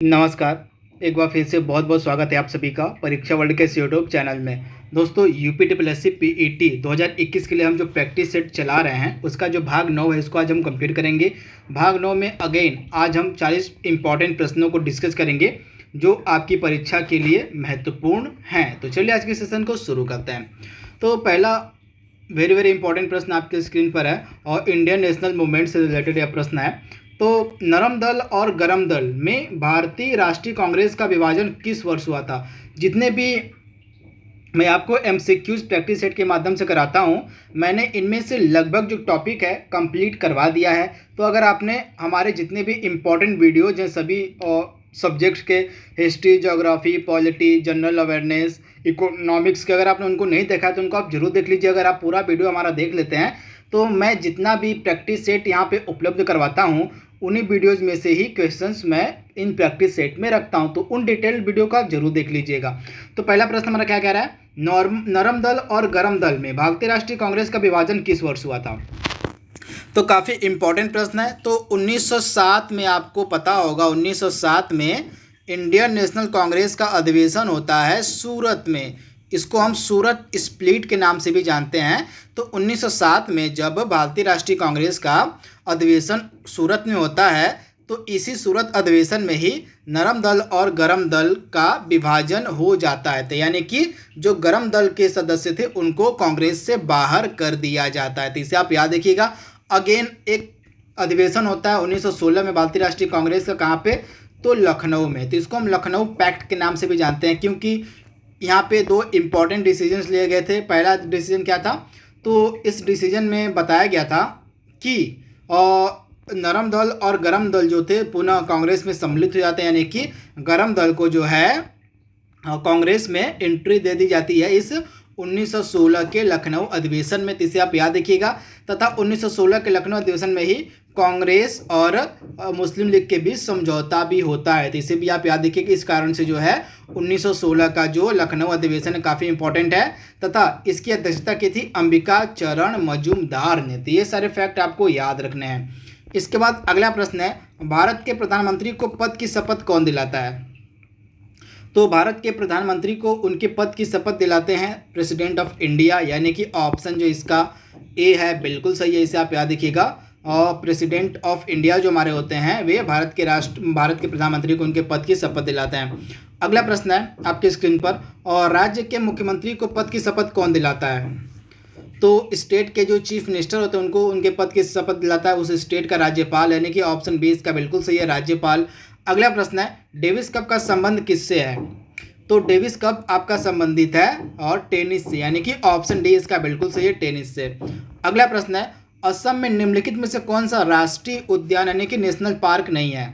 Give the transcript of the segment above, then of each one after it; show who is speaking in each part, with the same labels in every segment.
Speaker 1: नमस्कार। एक बार फिर से बहुत बहुत स्वागत है आप सभी का परीक्षा वर्ल्ड के इस यूट्यूब चैनल में। दोस्तों यूपी ट्रिपल पीईटी 2021 के लिए हम जो प्रैक्टिस सेट चला रहे हैं उसका जो भाग 9 है इसको आज हम कंप्लीट करेंगे। भाग 9 में अगेन आज हम 40 इंपॉर्टेंट प्रश्नों को डिस्कस करेंगे जो आपकी परीक्षा के लिए महत्वपूर्ण हैं। तो चलिए आज के सेशन को शुरू करते हैं। तो पहला वेरी इंपॉर्टेंट प्रश्न आपके स्क्रीन पर है और इंडियन नेशनल मूवमेंट से रिलेटेड यह प्रश्न है। तो नरम दल और गरम दल में भारतीय राष्ट्रीय कांग्रेस का विभाजन किस वर्ष हुआ था? जितने भी मैं आपको एमसीक्यूज प्रैक्टिस सेट के माध्यम से कराता हूं, मैंने इनमें से लगभग जो टॉपिक है कंप्लीट करवा दिया है। तो अगर आपने हमारे जितने भी इम्पोर्टेंट वीडियोज हैं सभी सब्जेक्ट्स के, history, geography, polity, general awareness, economics के, अगर आपने उनको नहीं देखा है तो उनको आप जरूर देख लीजिए। अगर आप पूरा वीडियो हमारा देख लेते हैं तो मैं जितना भी प्रैक्टिस सेट यहाँ पे उपलब्ध करवाता हूँ उन्हीं वीडियोज़ में से ही क्वेश्चंस मैं इन प्रैक्टिस सेट में रखता हूँ, तो उन डिटेल्ड वीडियो का जरूर देख लीजिएगा। तो पहला प्रश्न हमारा क्या कह रहा है, नरम दल और गरम दल में भारतीय राष्ट्रीय कांग्रेस का विभाजन किस वर्ष हुआ था? तो काफ़ी इंपॉर्टेंट प्रश्न है। तो 1907 में, आपको पता होगा 1907 में इंडियन नेशनल कांग्रेस का अधिवेशन होता है सूरत में। इसको हम सूरत स्प्लिट के नाम से भी जानते हैं। तो 1907 में जब भारतीय राष्ट्रीय कांग्रेस का अधिवेशन सूरत में होता है तो इसी सूरत अधिवेशन में ही नरम दल और गरम दल का विभाजन हो जाता है। तो यानी कि जो गरम दल के सदस्य थे उनको कांग्रेस से बाहर कर दिया जाता है। तो इसे आप याद रखिएगा। अगेन एक अधिवेशन होता है 1916 में भारतीय राष्ट्रीय कांग्रेस का, कहाँ पे? तो लखनऊ में। तो इसको हम लखनऊ पैक्ट के नाम से भी जानते हैं क्योंकि यहाँ पे दो इम्पॉर्टेंट डिसीजंस लिए गए थे। पहला डिसीजन क्या था? तो इस डिसीजन में बताया गया था कि नरम दल और गरम दल जो थे पुनः कांग्रेस में सम्मिलित हो जाते हैं, यानी कि गरम दल को जो है कांग्रेस में एंट्री दे दी जाती है इस 1916 के लखनऊ अधिवेशन में। इसे आप याद रखिएगा। तथा 1916 के लखनऊ अधिवेशन में ही कांग्रेस और मुस्लिम लीग के बीच समझौता भी होता है। तो इसे भी आप याद रखिए कि इस कारण से जो है 1916 का जो लखनऊ अधिवेशन काफ़ी इंपॉर्टेंट है। तथा इसकी अध्यक्षता की थी अंबिका चरण मजूमदार ने। तो ये सारे फैक्ट आपको याद रखने हैं। इसके बाद अगला प्रश्न है, भारत के प्रधानमंत्री को पद की शपथ कौन दिलाता है? तो भारत के प्रधानमंत्री को उनके पद की शपथ दिलाते हैं प्रेसिडेंट ऑफ इंडिया, यानी कि ऑप्शन जो इसका ए है बिल्कुल सही है। इसे आप याद रखिएगा। और प्रेसिडेंट ऑफ इंडिया जो हमारे होते हैं वे भारत के प्रधानमंत्री को उनके पद की शपथ दिलाते हैं। अगला प्रश्न है आपके स्क्रीन पर, और राज्य के मुख्यमंत्री को पद की शपथ कौन दिलाता है? तो स्टेट के जो चीफ मिनिस्टर होते हैं उनको उनके पद की शपथ दिलाता है उस स्टेट का राज्यपाल, यानी कि ऑप्शन बी इसका बिल्कुल सही है, राज्यपाल। अगला प्रश्न है, डेविस कप का संबंध किससे है? तो डेविस कप आपका संबंधित है और टेनिस से, यानी कि ऑप्शन डी इसका बिल्कुल सही है, टेनिस से। अगला प्रश्न है, असम में निम्नलिखित में से कौन सा राष्ट्रीय उद्यान यानी कि नेशनल पार्क नहीं है?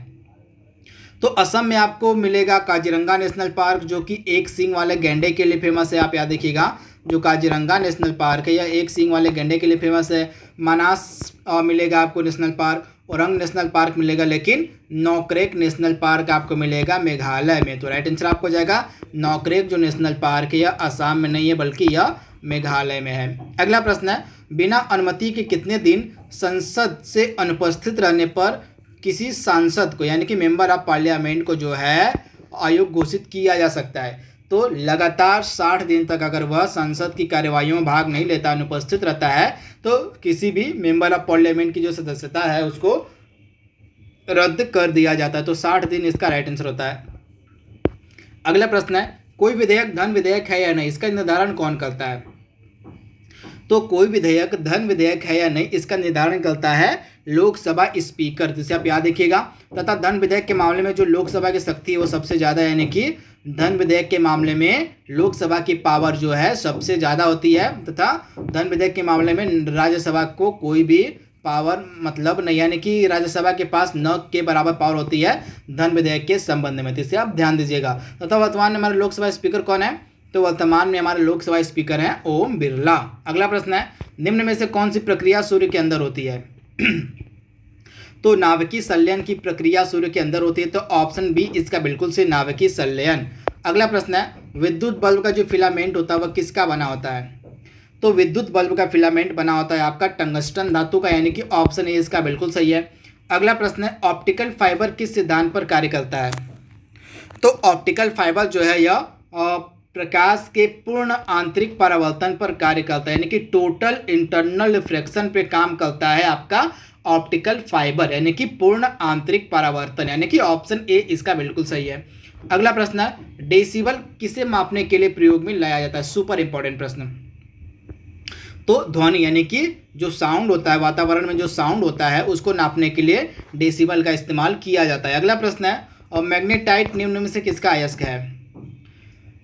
Speaker 1: तो असम में आपको मिलेगा काजीरंगा नेशनल पार्क जो कि एक सींग वाले गैंडे के लिए फेमस है। आप याद रखिएगा, जो काजीरंगा नेशनल पार्क है यह एक सींग वाले गैंडे के लिए फेमस है। मानास मिलेगा आपको national park, Orang national park मिलेगा, लेकिन नौकरेक नेशनल पार्क आपको मिलेगा मेघालय में। तो राइट आंसर आपको हो जाएगा नौकरेक जो नेशनल पार्क है यह असम में नहीं है बल्कि यह मेघालय में है। अगला प्रश्न है, बिना अनुमति के कितने दिन संसद से अनुपस्थित रहने पर किसी सांसद को यानी कि मेंबर ऑफ पार्लियामेंट को जो है आयोग घोषित किया जा सकता है? तो लगातार 60 दिन तक अगर वह संसद की कार्यवाहियों में भाग नहीं लेता, अनुपस्थित रहता है, तो किसी भी मेंबर ऑफ पार्लियामेंट की जो सदस्यता है उसको रद्द कर दिया जाता है। तो 60 दिन इसका राइट आंसर होता है। अगला प्रश्न है, कोई विधेयक धन विधेयक है या नहीं, इसका निर्धारण कौन करता है? तो कोई विधेयक धन विधेयक है या नहीं इसका निर्धारण करता है लोकसभा स्पीकर, जिसे आप याद रखिएगा। तथा धन विधेयक के मामले में जो लोकसभा की शक्ति है वो सबसे ज़्यादा, यानी कि धन विधेयक के मामले में लोकसभा की पावर जो है सबसे ज़्यादा होती है। तथा धन विधेयक के मामले में राज्यसभा को कोई भी पावर मतलब नहीं, यानी कि राज्यसभा के पास न के बराबर पावर होती है धन विधेयक के संबंध में। तो इसे आप ध्यान दीजिएगा। तथा वर्तमान में हमारे लोकसभा स्पीकर कौन है? तो वर्तमान में हमारे लोकसभा स्पीकर हैं ओम बिरला। अगला प्रश्न है, निम्न में से कौन सी प्रक्रिया सूर्य के अंदर होती है? तो नाभिकीय संलयन की प्रक्रिया सूर्य के अंदर होती है। तो ऑप्शन बी इसका बिल्कुल से नाभिकीय संलयन। अगला प्रश्न है, विद्युत बल्ब का जो फिलामेंट होता है वह किसका बना होता है? तो विद्युत बल्ब का फिलामेंट बना होता है आपका टंगस्टन धातु का, यानी कि ऑप्शन ए इसका बिल्कुल सही है। अगला प्रश्न है, ऑप्टिकल फाइबर किस सिद्धांत पर कार्य करता है? तो ऑप्टिकल फाइबर जो है यह प्रकाश के पूर्ण आंतरिक परावर्तन पर कार्य करता है, यानी कि टोटल इंटरनल रिफ्लेक्शन पे काम करता है आपका ऑप्टिकल फाइबर, यानी कि पूर्ण आंतरिक परावर्तन, यानी कि ऑप्शन ए इसका बिल्कुल सही है। अगला प्रश्न है, डेसिबल किसे मापने के लिए प्रयोग में लाया जाता है? सुपर इंपॉर्टेंट प्रश्न। तो ध्वनि यानी कि जो साउंड होता है, वातावरण में जो साउंड होता है उसको नापने के लिए डेसिबल का इस्तेमाल किया जाता है। अगला प्रश्न है, और मैग्नेटाइट निम्न में से किसका अयस्क है?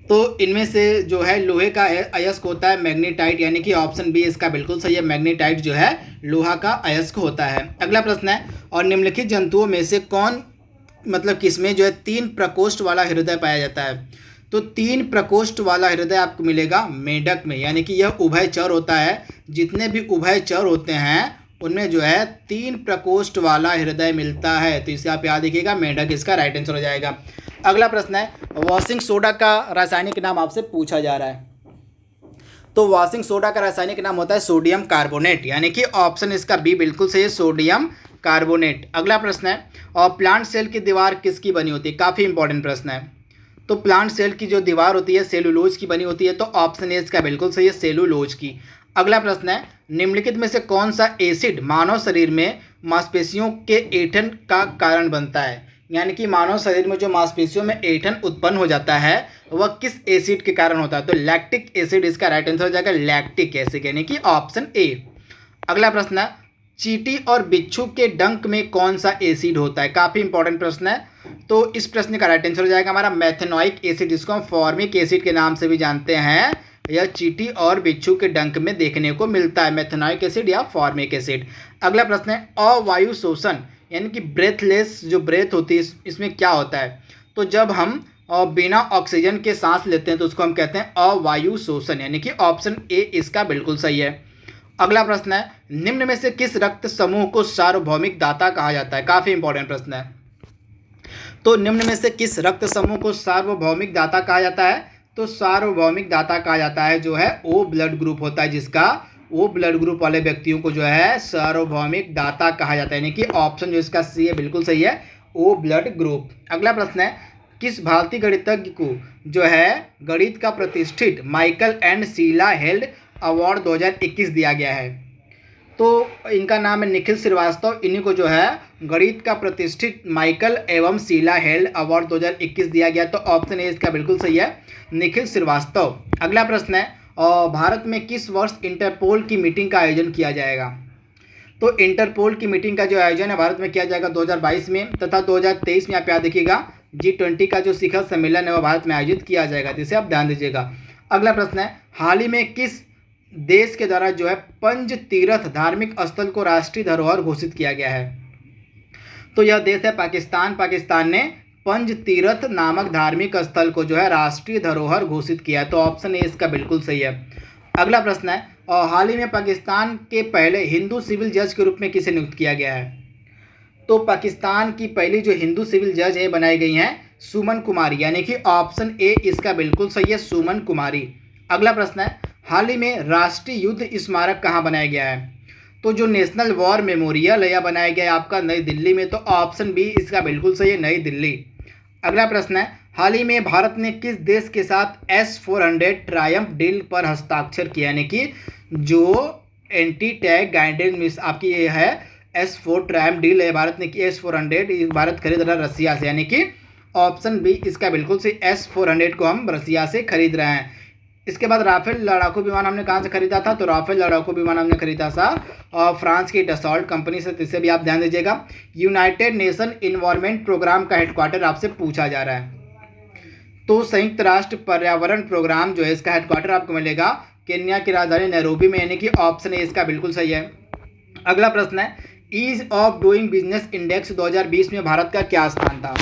Speaker 1: तो इनमें से जो है लोहे का अयस्क होता है मैग्नेटाइट, यानी कि ऑप्शन बी इसका बिल्कुल सही है। मैग्नेटाइट जो है लोहा का अयस्क होता है। अगला प्रश्न है, और निम्नलिखित जंतुओं में से कौन मतलब किसमें जो है 3 प्रकोष्ठ वाला हृदय पाया जाता है? तो 3 प्रकोष्ठ वाला हृदय आपको मिलेगा मेंढक में, यानी कि यह उभयचर होता है। जितने भी उभयचर होते हैं उनमें जो है 3 प्रकोष्ठ वाला हृदय मिलता है। तो इसे आप याद रखिएगा, मेंढक इसका राइट आंसर हो जाएगा। अगला प्रश्न है, वॉशिंग सोडा का रासायनिक नाम आपसे पूछा जा रहा है। तो वॉशिंग सोडा का रासायनिक नाम होता है सोडियम कार्बोनेट, यानी कि ऑप्शन इसका बी बिल्कुल सही है, सोडियम कार्बोनेट। अगला प्रश्न है, और प्लांट सेल की दीवार किसकी बनी होती है? काफ़ी इंपॉर्टेंट प्रश्न है। तो प्लांट सेल की जो दीवार होती है सेलुलोज की बनी होती है, तो ऑप्शन ए इसका बिल्कुल सही है, सेलुलोज की। अगला प्रश्न है, निम्नलिखित में से कौन सा एसिड मानव शरीर में मांसपेशियों के ऐंठन का कारण बनता है? यानी कि मानव शरीर में जो मांसपेशियों में ऐंठन उत्पन्न हो जाता है वह किस एसिड के कारण होता है? तो लैक्टिक एसिड इसका राइट आंसर हो जाएगा, लैक्टिक एसिड, यानी कि ऑप्शन ए। अगला प्रश्न है, चींटी और बिच्छू के डंक में कौन सा एसिड होता है? काफ़ी इंपॉर्टेंट प्रश्न है। तो इस प्रश्न का राइट आंसर हो जाएगा हमारा मेथेनॉइक एसिड, जिसको हम फॉर्मिक एसिड के नाम से भी जानते हैं। यह चींटी और बिच्छू के डंक में देखने को मिलता है, मेथेनॉइक एसिड या फॉर्मिक एसिड। अगला प्रश्न है, अवायु शोषण यानी कि ब्रेथलेस जो ब्रेथ होती है इसमें क्या होता है? तो जब हम बिना ऑक्सीजन के सांस लेते हैं तो उसको हम कहते हैं अवायु शोषण, यानी कि ऑप्शन ए इसका बिल्कुल सही है। अगला प्रश्न है, निम्न में से किस रक्त समूह को सार्वभौमिक दाता कहा जाता है? काफ़ी इंपॉर्टेंट प्रश्न है। तो निम्न में से किस रक्त समूह को सार्वभौमिक दाता कहा जाता है? तो सार्वभौमिक दाता कहा जाता है जो है ओ ब्लड ग्रुप होता है, जिसका ओ ब्लड ग्रुप वाले व्यक्तियों को जो है सार्वभौमिक दाता कहा जाता है, यानी कि ऑप्शन जो इसका सी है बिल्कुल सही है, ओ ब्लड ग्रुप। अगला प्रश्न है, किस भारतीय गणितज्ञ को जो है गणित का प्रतिष्ठित Michael and Sheila Held award 2021 दिया गया है? तो इनका नाम है निखिल श्रीवास्तव। इन्हीं को जो है गणित का प्रतिष्ठित माइकल एवं शीला हेल्ड अवार्ड 2021 दिया गया। तो ऑप्शन ए इसका बिल्कुल सही है, निखिल श्रीवास्तव। अगला प्रश्न है, और भारत में किस वर्ष इंटरपोल की मीटिंग का आयोजन किया जाएगा? तो इंटरपोल की मीटिंग का जो आयोजन है भारत में किया जाएगा 2022 में, तथा 2023 में आप याद रखिएगा G20 का जो शिखर सम्मेलन है वह भारत में आयोजित किया जाएगा, जिसे आप ध्यान दीजिएगा। अगला प्रश्न है, हाल ही में किस देश के द्वारा जो है पंच तीर्थ धार्मिक स्थल को राष्ट्रीय धरोहर घोषित किया गया है? तो यह देश है पाकिस्तान। पाकिस्तान ने पंच तीर्थ नामक धार्मिक स्थल को जो है राष्ट्रीय धरोहर घोषित किया है। तो ऑप्शन ए इसका बिल्कुल सही है। अगला प्रश्न है, और हाल ही में पाकिस्तान के पहले हिंदू सिविल जज के रूप में किसे नियुक्त किया गया है? तो पाकिस्तान की पहली जो हिंदू सिविल जज है बनाई गई हैं सुमन कुमारी, यानी कि ऑप्शन ए इसका बिल्कुल सही है, सुमन कुमारी। अगला प्रश्न है, हाल ही में राष्ट्रीय युद्ध स्मारक कहाँ बनाया गया है? तो जो नेशनल वॉर मेमोरियल है यह बनाया गया है आपका नई दिल्ली में। तो ऑप्शन बी इसका बिल्कुल सही है, नई दिल्ली। अगला प्रश्न है, हाल ही में भारत ने किस देश के साथ S-400 ट्रायम्फ डील पर हस्ताक्षर किया? यानी कि जो एंटी टैग गाइडेंस आपकी ये है S-4 ट्रायम्फ डील है, भारत ने की S-400, भारत खरीद रहा है रसिया से, यानी कि ऑप्शन बी इसका बिल्कुल सही, S-400 को हम रसिया से खरीद रहे हैं। इसके बाद राफेल लड़ाकू विमान हमने कहाँ से खरीदा था? तो राफेल लड़ाकू विमान हमने खरीदा था और फ्रांस की डसॉल्ट कंपनी से, इसे भी आप ध्यान दीजिएगा। यूनाइटेड नेशन इन्वायरमेंट प्रोग्राम का हेडक्वार्टर आपसे पूछा जा रहा है। तो संयुक्त राष्ट्र पर्यावरण प्रोग्राम जो है इसका हेडक्वार्टर आपको मिलेगा केन्या की राजधानी नैरोबी में, यानी कि ऑप्शन ए इसका बिल्कुल सही है। अगला प्रश्न है, ease of doing business index 2020 में भारत का क्या स्थान था?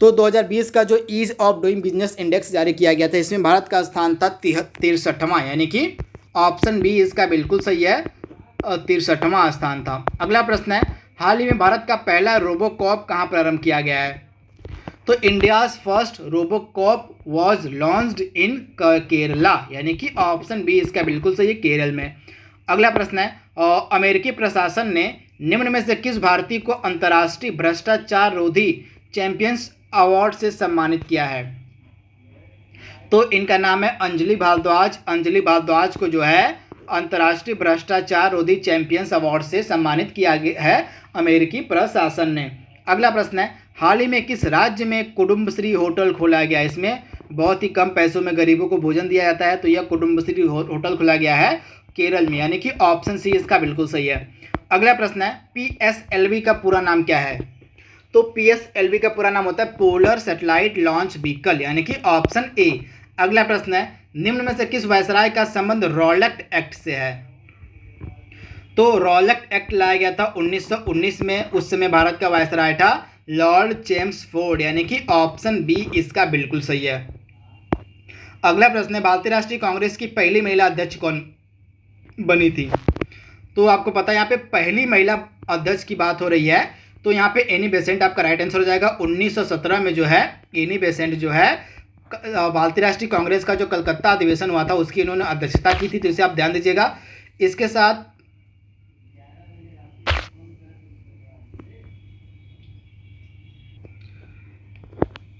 Speaker 1: तो 2020 का जो ease of doing business index जारी किया गया था इसमें भारत का स्थान था 63वां, यानी कि ऑप्शन बी इसका बिल्कुल सही है, 63वां स्थान था। अगला प्रश्न है, हाल ही में भारत का पहला रोबोकॉप कहाँ प्रारंभ किया गया है? तो India's first RoboCop was launched in Kerala, यानी कि ऑप्शन बी इसका बिल्कुल सही है, केरल में। अगला प्रश्न है, अमेरिकी प्रशासन ने निम्न में से किस भारतीय को अंतर्राष्ट्रीय भ्रष्टाचार रोधी चैंपियंस अवार्ड से सम्मानित किया है? तो इनका नाम है अंजलि भारद्वाज। अंजलि भारद्वाज को जो है अंतर्राष्ट्रीय भ्रष्टाचार रोधी चैंपियंस अवार्ड से सम्मानित किया गया है अमेरिकी प्रशासन ने। अगला प्रश्न है, हाल ही में किस राज्य में कुटुंबश्री होटल खोला गया? इसमें बहुत ही कम पैसों में गरीबों को भोजन दिया जाता है, तो यह कुटुंबश्री होटल खोला गया है केरल में, यानी कि ऑप्शन सी इसका बिल्कुल सही है। अगला प्रश्न है, PSLV का पूरा नाम क्या है? तो PSLV का पूरा नाम होता है पोलर सैटेलाइट लॉन्च व्हीकल, यानी कि ऑप्शन ए। अगला प्रश्न है, निम्न में से किस वायसराय का संबंध रॉलेट एक्ट से है? तो रॉलेट एक्ट लाया गया था 1919 में, उस समय भारत का वायसराय था लॉर्ड चेम्सफोर्ड, यानी कि ऑप्शन बी इसका बिल्कुल सही है। अगला प्रश्न है, भारतीय राष्ट्रीय कांग्रेस की पहली महिला अध्यक्ष कौन बनी थी? तो आपको पता है यहाँ पे पहली महिला अध्यक्ष की बात हो रही है, तो यहाँ पे एनी बेसेंट आपका राइट आंसर हो जाएगा। 1917 में जो है एनी बेसेंट जो है भारतीय राष्ट्रीय कांग्रेस का जो कलकत्ता अधिवेशन हुआ था उसकी इन्होंने अध्यक्षता की थी, तो इसे आप ध्यान दीजिएगा। इसके साथ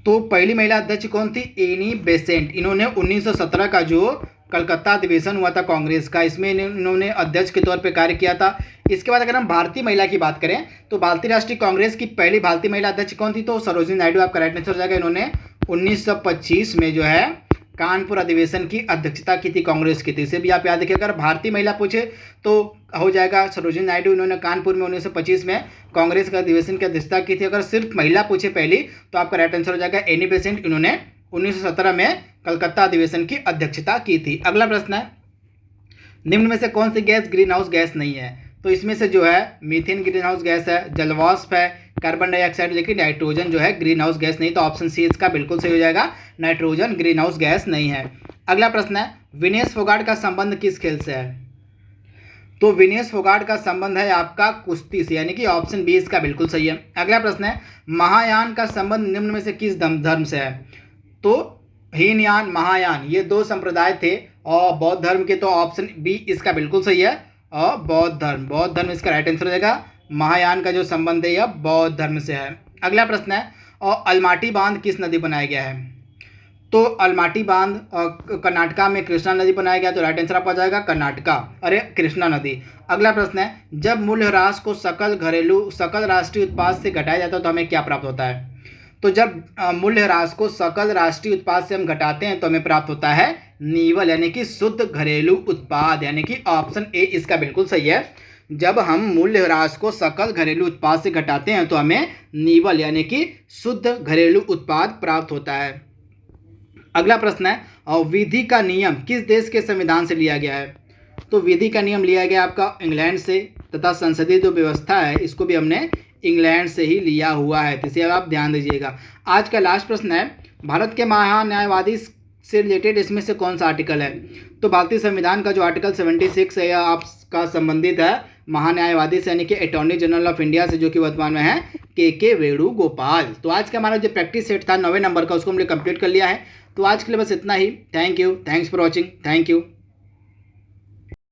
Speaker 1: तो पहली महिला अध्यक्ष कौन थी? Annie Besant. इन्होंने 1917 का जो कलकत्ता अधिवेशन हुआ था कांग्रेस का, इसमें इन्होंने अध्यक्ष के तौर पे कार्य किया था। इसके बाद अगर हम भारतीय महिला की बात करें तो भारतीय राष्ट्रीय कांग्रेस की पहली भारतीय महिला अध्यक्ष कौन थी? तो सरोजिनी नायडू आपका राइट आंसर हो जाएगा। इन्होंने 1925 में जो है कानपुर अधिवेशन की अध्यक्षता की थी कांग्रेस की, तो इसे भी आप याद रखिए। अगर भारतीय महिला पूछे तो हो जाएगा सरोजिनी नायडू। इन्होंने कानपुर में 1925 में कांग्रेस का अधिवेशन की अध्यक्षता की थी। अगर सिर्फ महिला पूछे पहली तो आपका राइट आंसर हो जाएगा एनी बेसेंट। इन्होंने 1917 में कलकत्ता अधिवेशन की अध्यक्षता की थी। अगला प्रश्न है, निम्न में से कौन सी गैस ग्रीन हाउस गैस नहीं है? तो इसमें से जो है मीथेन ग्रीन हाउस गैस है, जलवाष्प है, कार्बन डाइऑक्साइड, लेकिन नाइट्रोजन जो है ग्रीन हाउस गैस नहीं, तो ऑप्शन सी इसका बिल्कुल सही हो जाएगा। नाइट्रोजन ग्रीन हाउस गैस नहीं है। अगला प्रश्न है, विनेश फोगाट का संबंध किस खेल से है? तो विनेश फोगाट का संबंध है आपका कुश्ती से, यानी कि ऑप्शन बी इसका बिल्कुल सही है। अगला प्रश्न है, महायान का संबंध निम्न में से किस धर्म से है? तो हीनयान महायान ये दो संप्रदाय थे और बौद्ध धर्म के, तो ऑप्शन बी इसका बिल्कुल सही है। और बौद्ध धर्म इसका राइट आंसर हो जाएगा। महायान का जो संबंध है यह बौद्ध धर्म से है। अगला प्रश्न है, और अलमाटी बांध किस नदी बनाया गया है? तो अलमाटी बांध कर्नाटका में कृष्णा नदी बनाया गया, तो राइट आंसर आपका जाएगा कर्नाटका, अरे कृष्णा नदी। अगला प्रश्न है, जब मूल्यह्रास को सकल राष्ट्रीय उत्पाद से घटाया जाता है तो हमें क्या प्राप्त होता है? तो जब मूल्यह्रास को सकल राष्ट्रीय उत्पाद से हम घटाते हैं तो हमें प्राप्त होता है नीवल, यानी कि शुद्ध घरेलू उत्पाद, यानी कि ऑप्शन ए इसका बिल्कुल सही है। जब हम मूल्यह्रास को सकल घरेलू उत्पाद से घटाते हैं तो हमें नीवल यानी कि शुद्ध घरेलू उत्पाद प्राप्त होता है। अगला प्रश्न है, और विधि का नियम किस देश के संविधान से लिया गया है? तो विधि का नियम लिया गया आपका इंग्लैंड से, तथा संसदीय जो व्यवस्था है इसको भी हमने इंग्लैंड से ही लिया हुआ है, तो इसे आप ध्यान दीजिएगा। आज का लास्ट प्रश्न है, भारत के महान्यायवादी से रिलेटेड इसमें से कौन सा आर्टिकल है? तो भारतीय संविधान का जो आर्टिकल 76 है यह आपका संबंधित है महान्यायवादी से, यानी कि अटॉर्नी जनरल ऑफ इंडिया से, जो कि वर्तमान में है के वेणुगोपाल। तो आज का हमारा जो प्रैक्टिस सेट था 9वें नंबर का उसको हमने कंप्लीट कर लिया है। तो आज के लिए बस इतना ही। Thank you, thanks for watching, thank you.